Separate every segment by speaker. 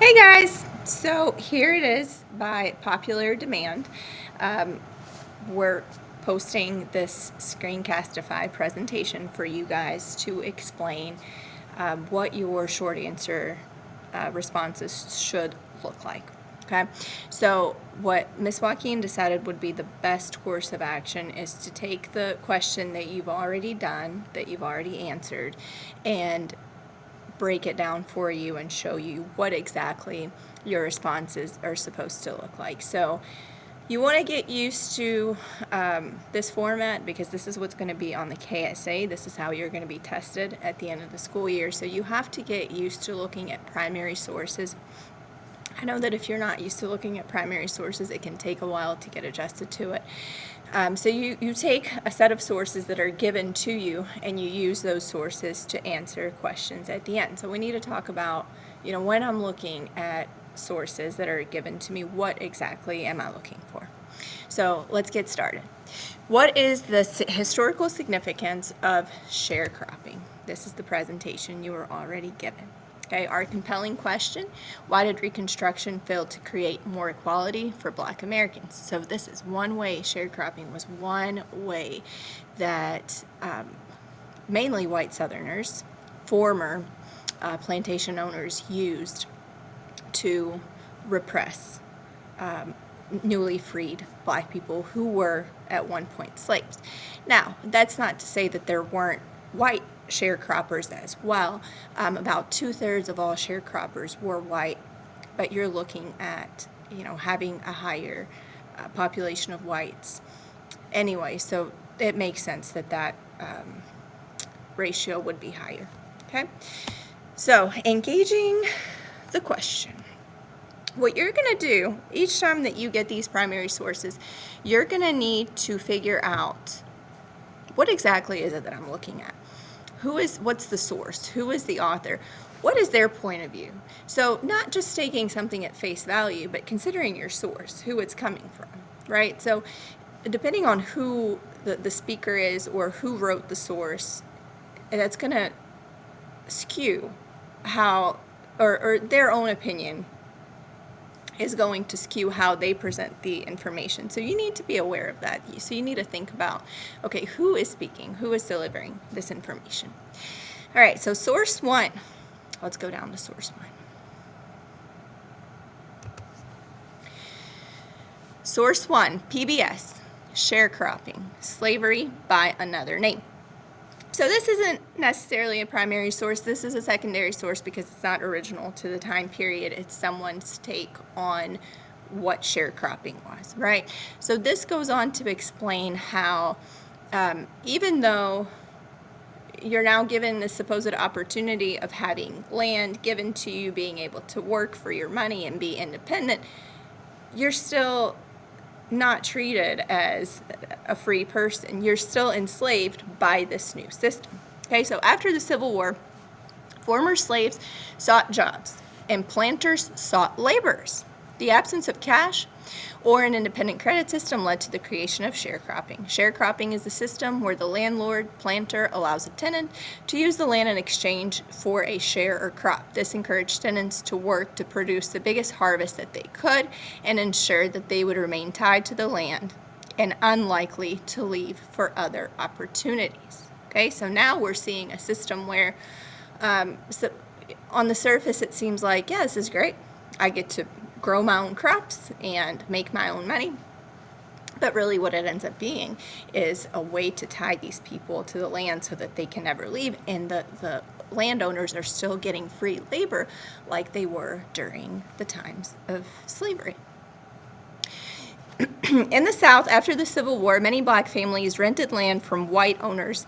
Speaker 1: Hey guys, so here it is by popular demand. We're posting this Screencastify presentation for you guys to explain what your short answer responses should look like. Okay, so what Miss Joaquin decided would be the best course of action is to take the question that you've already done, that you've already answered, and break it down for you and show you what exactly your responses are supposed to look like. So you want to get used to this format because this is what's going to be on the KSA. This is how you're going to be tested at the end of the school year. So you have to get used to looking at primary sources. I know that if you're not used to looking at primary sources, it can take a while to get adjusted to it. So you take a set of sources that are given to you and you use those sources to answer questions at the end. So we need to talk about, when I'm looking at sources that are given to me, what exactly am I looking for? So let's get started. What is the historical significance of sharecropping? This is the presentation you were already given. Okay, our compelling question, why did Reconstruction fail to create more equality for Black Americans? So this is one way, sharecropping was one way that mainly white Southerners, former plantation owners used to repress newly freed Black people who were at one point slaves. Now, that's not to say that there weren't white sharecroppers as well. About 2/3 of all sharecroppers were white, but you're looking at, having a higher population of whites anyway, so it makes sense that ratio would be higher. Okay, so engaging the question. What you're going to do each time that you get these primary sources, you're going to need to figure out what exactly is it that I'm looking at. What's the source? Who is the author? What is their point of view? So not just taking something at face value, but considering your source, who it's coming from, right? So depending on who the speaker is or who wrote the source, that's going to skew how, or their own opinion is going to skew how they present the information. So you need to be aware of that. So you need to think about, okay, who is speaking? Who is delivering this information? All right, so source one. Let's go down to source one. Source one, PBS, sharecropping, slavery by another name. So this isn't necessarily a primary source. This is a secondary source because it's not original to the time period. It's someone's take on what sharecropping was, right? So this goes on to explain how even though you're now given the supposed opportunity of having land given to you, being able to work for your money and be independent, you're still not treated as a free person. You're still enslaved by this new system. Okay, so after the Civil War, former slaves sought jobs and planters sought laborers. The absence of cash or an independent credit system led to the creation of sharecropping. Sharecropping is a system where the landlord planter allows a tenant to use the land in exchange for a share or crop. This encouraged tenants to work to produce the biggest harvest that they could and ensured that they would remain tied to the land and unlikely to leave for other opportunities. Okay, so now we're seeing a system where so on the surface it seems like, yeah, this is great. I get to grow my own crops and make my own money. But really what it ends up being is a way to tie these people to the land so that they can never leave, and the landowners are still getting free labor like they were during the times of slavery. In the South, after the Civil War, many Black families rented land from white owners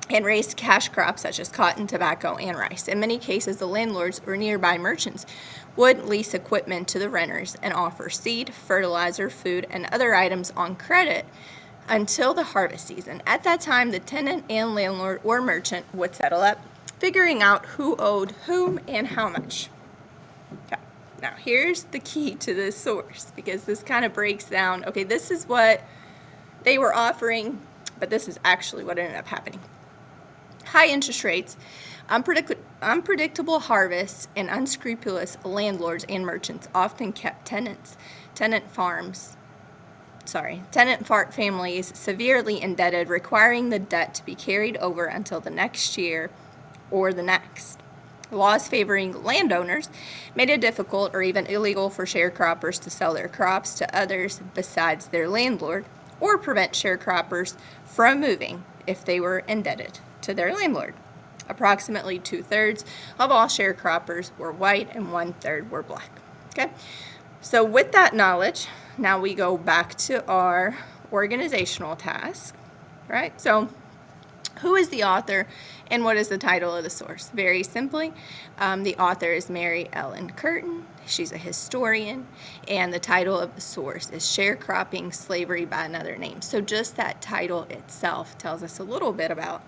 Speaker 1: and raised cash crops such as cotton, tobacco, and rice. In many cases, the landlords or nearby merchants would lease equipment to the renters and offer seed, fertilizer, food, and other items on credit until the harvest season. At that time, the tenant and landlord or merchant would settle up, figuring out who owed whom and how much. Okay. Now, here's the key to this source, because this kind of breaks down, okay, this is what they were offering, but this is actually what ended up happening. High interest rates Unpredictable harvests and unscrupulous landlords and merchants often kept tenant families severely indebted, requiring the debt to be carried over until the next year or the next. Laws favoring landowners made it difficult or even illegal for sharecroppers to sell their crops to others besides their landlord, or prevent sharecroppers from moving if they were indebted to their landlord. Approximately 2/3 of all sharecroppers were white and 1/3 were black. Okay, so with that knowledge, now we go back to our organizational task, right? So who is the author and what is the title of the source? Very simply, the author is Mary Ellen Curtin. She's a historian, and the title of the source is Sharecropping, Slavery by Another Name. So just that title itself tells us a little bit about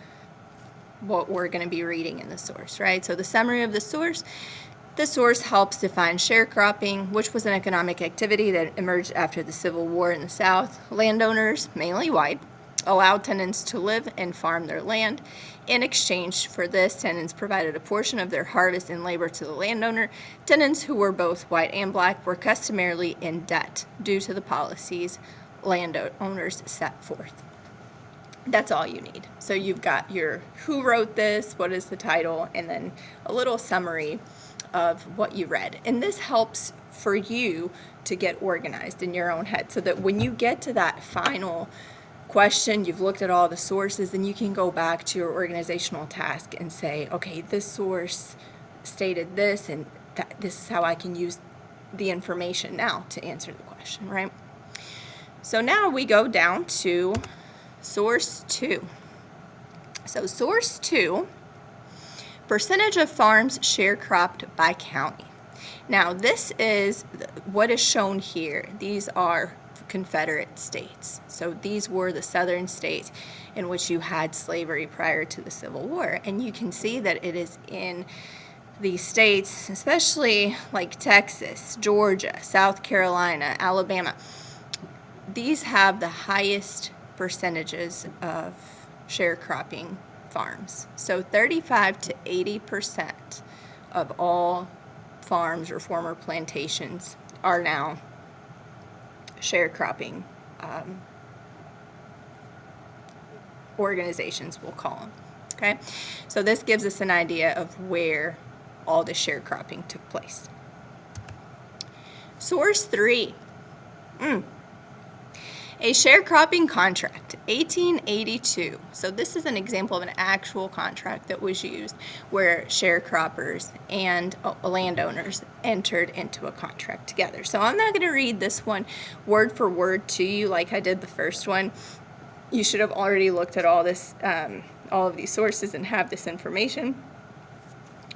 Speaker 1: what we're going to be reading in the source, right? So the summary of the source helps define sharecropping, which was an economic activity that emerged after the Civil War in the South. Landowners, mainly white, allowed tenants to live and farm their land. In exchange for this, tenants provided a portion of their harvest and labor to the landowner. Tenants who were both white and black were customarily in debt due to the policies landowners set forth. That's all you need. So you've got your who wrote this, what is the title, and then a little summary of what you read. And this helps for you to get organized in your own head so that when you get to that final question, you've looked at all the sources, and you can go back to your organizational task and say, okay, this source stated this, and this is how I can use the information now to answer the question, right? So now we go down to source 2. So source 2, percentage of farms sharecropped by county. Now this is what is shown here. These are Confederate states. So these were the southern states in which you had slavery prior to the Civil War. And you can see that it is in these states, especially like Texas, Georgia, South Carolina, Alabama. These have the highest percentages of sharecropping farms. So 35 to 80% of all farms or former plantations are now sharecropping organizations, we'll call them. Okay, so this gives us an idea of where all the sharecropping took place. Source 3. A sharecropping contract, 1882. So this is an example of an actual contract that was used where sharecroppers and landowners entered into a contract together. So I'm not going to read this one word for word to you like I did the first one. You should have already looked at all of these sources and have this information.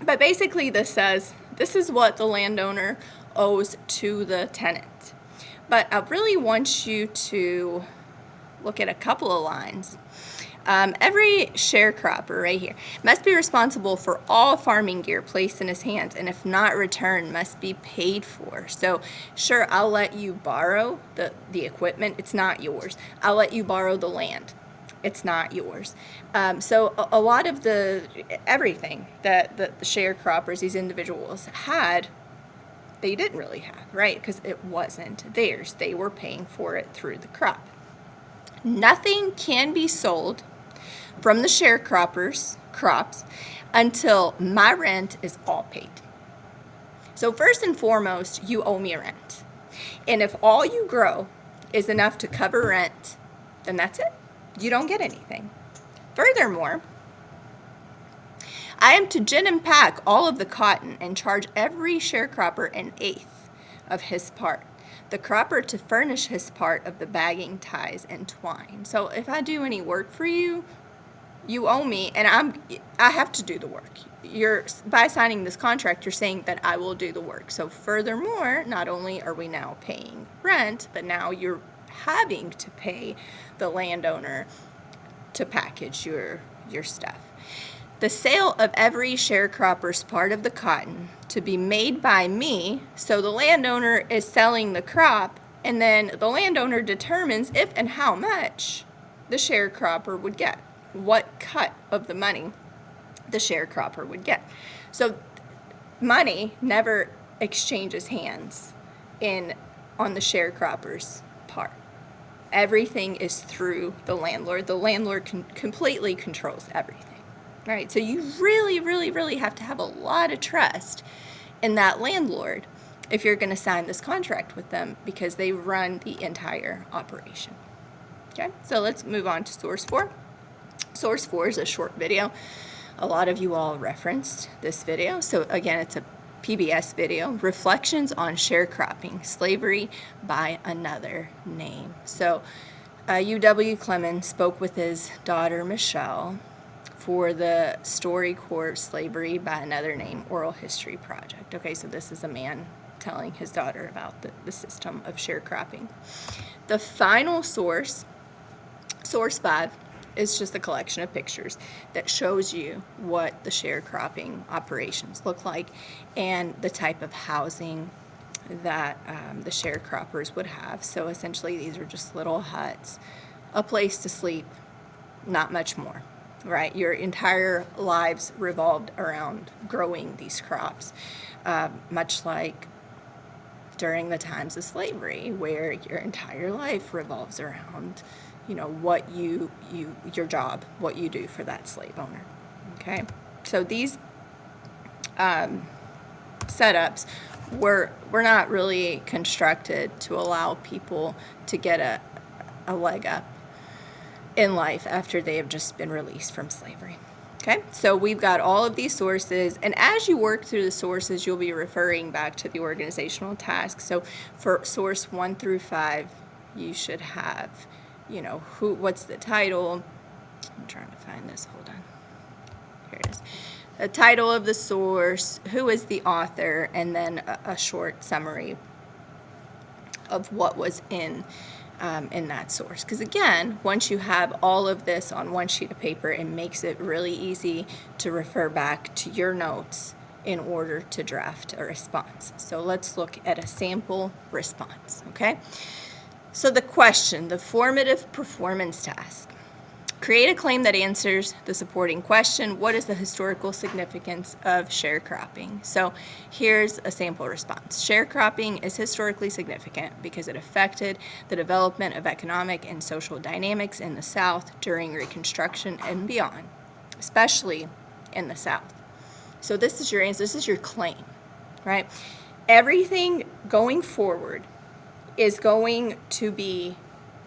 Speaker 1: But basically this says this is what the landowner owes to the tenant. But I really want you to look at a couple of lines. Every sharecropper right here must be responsible for all farming gear placed in his hands, and if not returned, must be paid for. So sure, I'll let you borrow the equipment. It's not yours. I'll let you borrow the land. It's not yours. So a lot of everything that the sharecroppers, these individuals had, they didn't really have, right? Because it wasn't theirs. They were paying for it through the crop. Nothing can be sold from the sharecroppers' crops until my rent is all paid. So first and foremost, you owe me rent. And if all you grow is enough to cover rent, then that's it. You don't get anything. Furthermore, I am to gin and pack all of the cotton and charge every sharecropper an eighth of his part. The cropper to furnish his part of the bagging, ties, and twine. So if I do any work for you, you owe me, and I have to do the work. By signing this contract, you're saying that I will do the work. So furthermore, not only are we now paying rent, but now you're having to pay the landowner to package your stuff. The sale of every sharecropper's part of the cotton to be made by me, so the landowner is selling the crop, and then the landowner determines if and how much the sharecropper would get, what cut of the money the sharecropper would get. So money never exchanges hands on the sharecropper's part. Everything is through the landlord. The landlord completely controls everything, right? So you really, really, really have to have a lot of trust in that landlord if you're going to sign this contract with them, because they run the entire operation. Okay, so let's move on to source 4. Source 4 is a short video. A lot of you all referenced this video. So again, it's a PBS video, Reflections on Sharecropping, Slavery by Another Name. So UW Clemens spoke with his daughter, Michelle, for the StoryCorps Slavery by Another Name Oral History Project. Okay, so this is a man telling his daughter about the system of sharecropping. The final source, source 5, is just a collection of pictures that shows you what the sharecropping operations look like and the type of housing that the sharecroppers would have. So essentially these are just little huts, a place to sleep, not much more, right? Your entire lives revolved around growing these crops, much like during the times of slavery, where your entire life revolves around, you know, what your job, what you do for that slave owner. Okay, so these setups were not really constructed to allow people to get a leg up in life after they have just been released from slavery. Okay, so we've got all of these sources, and as you work through the sources, you'll be referring back to the organizational tasks. So for source 1 through 5, you should have, you know, what's the title? I'm trying to find this, hold on. Here it is. The title of the source, who is the author, and then a short summary of what was in that source. Because again, once you have all of this on one sheet of paper, it makes it really easy to refer back to your notes in order to draft a response. So let's look at a sample response, okay? So the question, the formative performance task. Create a claim that answers the supporting question, what is the historical significance of sharecropping? So here's a sample response. Sharecropping is historically significant because it affected the development of economic and social dynamics in the South during Reconstruction and beyond, especially in the South. So this is your answer, this is your claim, right? Everything going forward is going to be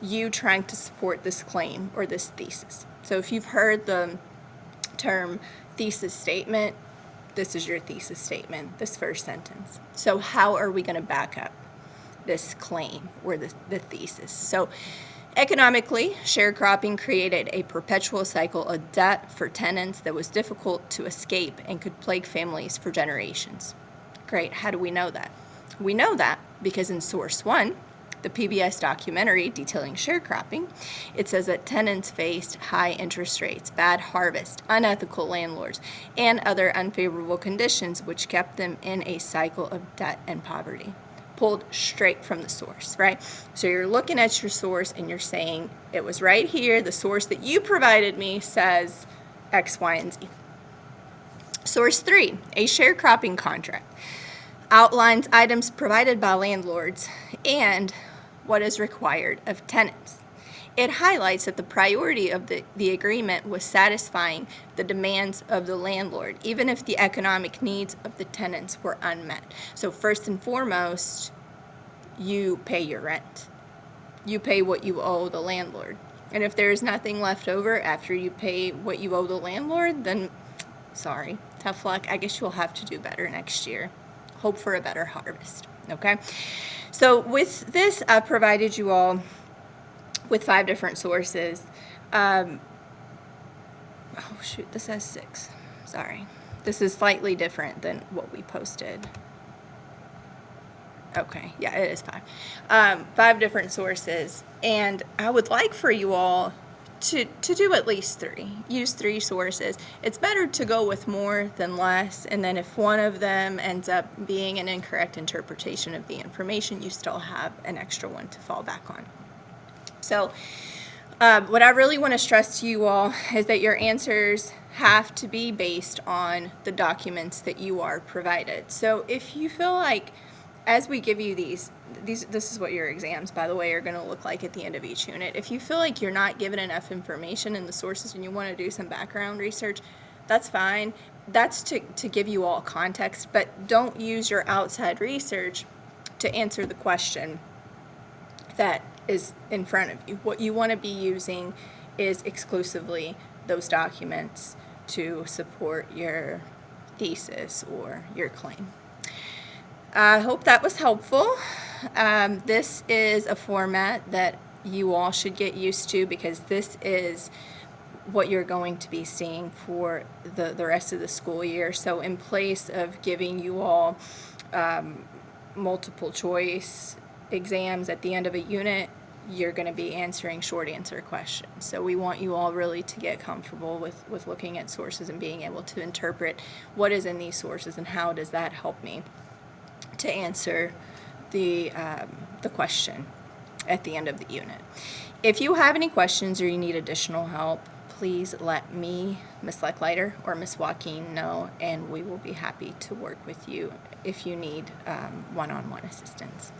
Speaker 1: you trying to support this claim or this thesis. So if you've heard the term thesis statement, this is your thesis statement, this first sentence. So how are we going to back up this claim or the thesis? So economically, sharecropping created a perpetual cycle of debt for tenants that was difficult to escape and could plague families for generations. Great, how do we know that? We know that because in source 1, the PBS documentary detailing sharecropping, it says that tenants faced high interest rates, bad harvest, unethical landlords, and other unfavorable conditions which kept them in a cycle of debt and poverty. Pulled straight from the source, right? So you're looking at your source and you're saying, it was right here, the source that you provided me says X, Y, and Z. Source 3, a sharecropping contract, outlines items provided by landlords and what is required of tenants. It highlights that the priority of the agreement was satisfying the demands of the landlord, even if the economic needs of the tenants were unmet. So first and foremost, you pay your rent. You pay what you owe the landlord. And if there's nothing left over after you pay what you owe the landlord, then sorry, tough luck. I guess you'll have to do better next year. Hope for a better harvest, okay? So with this, I've provided you all with 5 different sources. Oh shoot, this has 6. Sorry. This is slightly different than what we posted. Okay, yeah, it is 5. 5 different sources. And I would like for you all to do at least 3. Use 3 sources. It's better to go with more than less, and then if one of them ends up being an incorrect interpretation of the information, you still have an extra one to fall back on. So what I really want to stress to you all is that your answers have to be based on the documents that you are provided. So if you feel like, as we give you these, this is what your exams, by the way, are going to look like at the end of each unit. If you feel like you're not given enough information in the sources and you want to do some background research, that's fine. That's to give you all context, but don't use your outside research to answer the question that is in front of you. What you want to be using is exclusively those documents to support your thesis or your claim. I hope that was helpful. This is a format that you all should get used to, because this is what you're going to be seeing for the rest of the school year. So in place of giving you all multiple choice exams at the end of a unit, you're going to be answering short answer questions. So we want you all really to get comfortable with looking at sources and being able to interpret what is in these sources and how does that help me to answer the question at the end of the unit. If you have any questions or you need additional help, please let me, Ms. Lecklider, or Ms. Joaquin know, and we will be happy to work with you if you need one-on-one assistance.